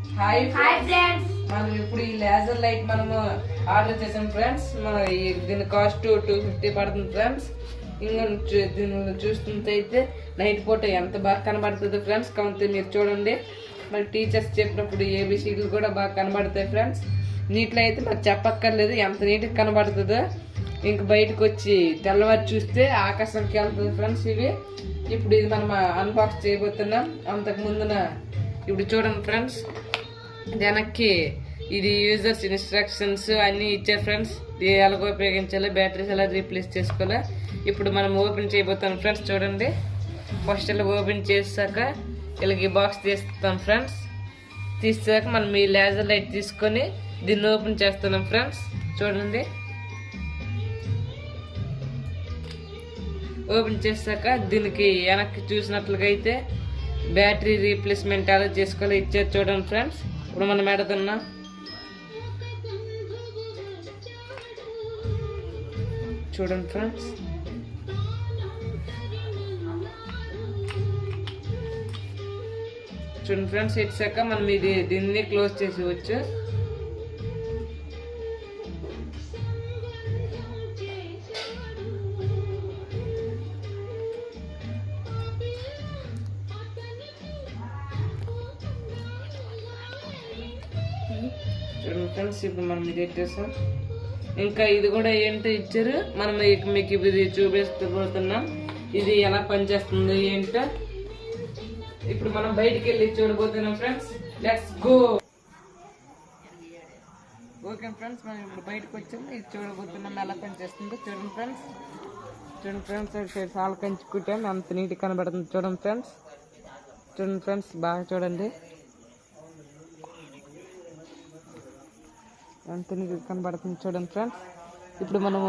Hi friends, మనం ఇప్పుడు ఈ లేజర్ లైట్ మనము ఆర్డర్ చేసాం ఫ్రెండ్స్. మన దీని కాస్ట్ 250 పడుతుంది ఫ్రెండ్స్. ఇంకా దీనిలో చూస్తుంటే అయితే నైట్ పూట ఎంత బాగా కనబడుతుంది ఫ్రెండ్స్. కాబట్టి మీరు చూడండి, మరి టీచర్స్ చెప్పినప్పుడు ఏబిసిడీలు కూడా బాగా కనబడతాయి ఫ్రెండ్స్. నీటిలో అయితే మరి చెప్పక్కర్లేదు ఎంత నీట్గా కనబడుతుందో. ఇంక బయటకు వచ్చి తెల్లవారు చూస్తే ఆకాశంకి వెళ్తుంది ఫ్రెండ్స్. ఇవి ఇప్పుడు ఇది మనం అన్బాక్స్ చేయబోతున్నాం. అంతకు ముందున ఇప్పుడు చూడండి ఫ్రెండ్స్, వెనక్కి ఇది యూజర్స్ ఇన్స్ట్రక్షన్స్ అన్నీ ఇచ్చారు ఫ్రెండ్స్. ఇది ఎలాగో ఉపయోగించాలి, బ్యాటరీస్ ఎలా రీప్లేస్ చేసుకోవాలి. ఇప్పుడు మనం ఓపెన్ చేయబోతాం ఫ్రెండ్స్. చూడండి, ఫస్ట్ ఇలా ఓపెన్ చేసాక ఇలాగ ఈ బాక్స్ తీస్తాం ఫ్రెండ్స్. తీసాక మనం ఈ లేజర్ లైట్ తీసుకొని దీన్ని ఓపెన్ చేస్తున్నాం ఫ్రెండ్స్. చూడండి, ఓపెన్ చేసాక దీనికి వెనక్కి చూసినట్లుగా అయితే బ్యాటరీ రీప్లేస్మెంట్ ఎలా చేసుకోవాలో ఇచ్చారు చూడండి ఫ్రెండ్స్. ఇప్పుడు మనం పెడుతున్నాం. చూడండి ఫ్రెండ్స్, చూడండి ఫ్రెండ్స్, ఇచ్చాక మనం దీన్ని క్లోజ్ చేసేవచ్చు. చూడండి ఫ్రెండ్స్, ఇప్పుడు మనం ఇది ఎట్టేసాం. ఇంకా ఇది కూడా ఏంటో ఇచ్చారు, మనం మీకు ఇది చూపిస్తూపోతున్నాం. ఇది ఎలా పనిచేస్తుంది ఏంటో ఇప్పుడు మనం బయటికి వెళ్ళి చూడబోతున్నాం friends. Let's go. Okay friends, మనం ఇప్పుడు బయటకు వచ్చాము. ఇది చూడబోతున్నాం ఎలా పనిచేస్తుందో. చూడండి ఫ్రెండ్స్, చూడండి ఫ్రెండ్స్, సైడ్ చాలా కంచుకుంటాం, అంత నీట్గా కనబడుతుంది. చూడండి ఫ్రెండ్స్, చూడండి ఫ్రెండ్స్, బాగా చూడండి ఎంత నీట్గా కనబడుతుంది. చూడండి ఫ్రెండ్స్, ఇప్పుడు మనము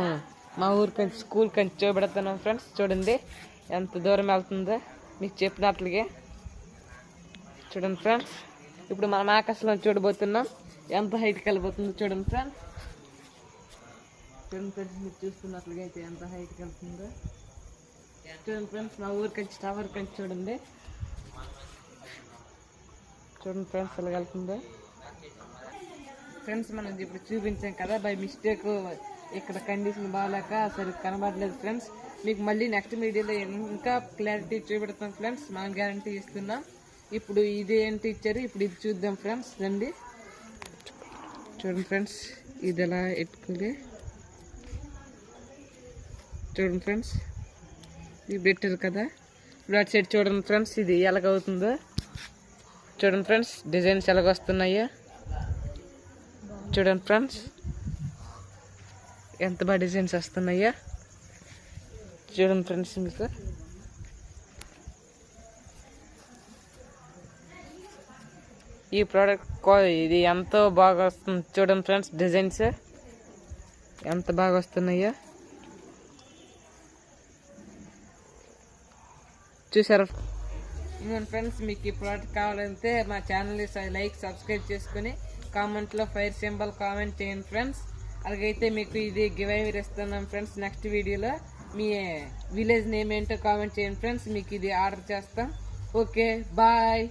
మా ఊరి కంచి స్కూల్ కంచి చూపెడుతున్నాం ఫ్రెండ్స్. చూడండి ఎంత దూరం వెళ్తుందో మీకు చెప్పినట్లుగా. చూడండి ఫ్రెండ్స్, ఇప్పుడు మనం ఆకాశంలో చూడబోతున్నాం ఎంత హైట్కి వెళ్ళిపోతుందో. చూడండి ఫ్రెండ్స్, చూడండి ఫ్రెండ్స్, మీరు చూస్తున్నట్లుగా అయితే ఎంత హైట్కి వెళ్తుందో. చూడండి ఫ్రెండ్స్, మా ఊరి కంచి టవర్ కంచి చూడండి. చూడండి ఫ్రెండ్స్, ఎలా వెళ్తుందో. ఫ్రెండ్స్, మనం ఇప్పుడు చూపించాం కదా, బై మిస్టేక్ ఇక్కడ కండిషన్ బాగాలేక సరిగ్గా కనబడలేదు ఫ్రెండ్స్. మీకు మళ్ళీ నెక్స్ట్ వీడియోలో ఇంకా క్లారిటీ చూపెడతాం ఫ్రెండ్స్, మనం గ్యారంటీ ఇస్తున్నాం. ఇప్పుడు ఇది ఏంటి ఇచ్చారు, ఇప్పుడు ఇది చూద్దాం ఫ్రెండ్స్. రండి, చూడండి ఫ్రెండ్స్, ఇది ఎలా ఎట్టుకుంది. చూడండి ఫ్రెండ్స్, ఇది పెట్టారు కదా. ఇప్పుడు అటు సైడ్ చూడండి ఫ్రెండ్స్, ఇది ఎలాగవుతుందో. చూడండి ఫ్రెండ్స్, డిజైన్స్ ఎలాగొస్తున్నాయో. చూడండి ఫ్రెండ్స్, ఎంత బాగా డిజైన్స్ వస్తున్నాయో. చూడండి ఫ్రెండ్స్, మీకు ఈ ప్రోడక్ట్ ఇది ఎంతో బాగా వస్తుంది. చూడండి ఫ్రెండ్స్, డిజైన్స్ ఎంత బాగా వస్తున్నాయో చూసారా. ఇంకొండి ఫ్రెండ్స్, మీకు ఈ ప్రోడక్ట్ కావాలంటే మా ఛానల్ని లైక్ సబ్స్క్రైబ్ చేసుకుని కామెంట్లో ఫైర్ సింబల్ కామెంట్ చేయండి ఫ్రెండ్స్. అలాగైతే మీకు ఇది గివ్ అవే ఇస్తున్నాం ఫ్రెండ్స్. నెక్స్ట్ వీడియోలో మీ విలేజ్ నేమ్ ఏంటో కామెంట్ చేయండి ఫ్రెండ్స్, మీకు ఇది ఆర్డర్ చేస్తాం. Okay, bye.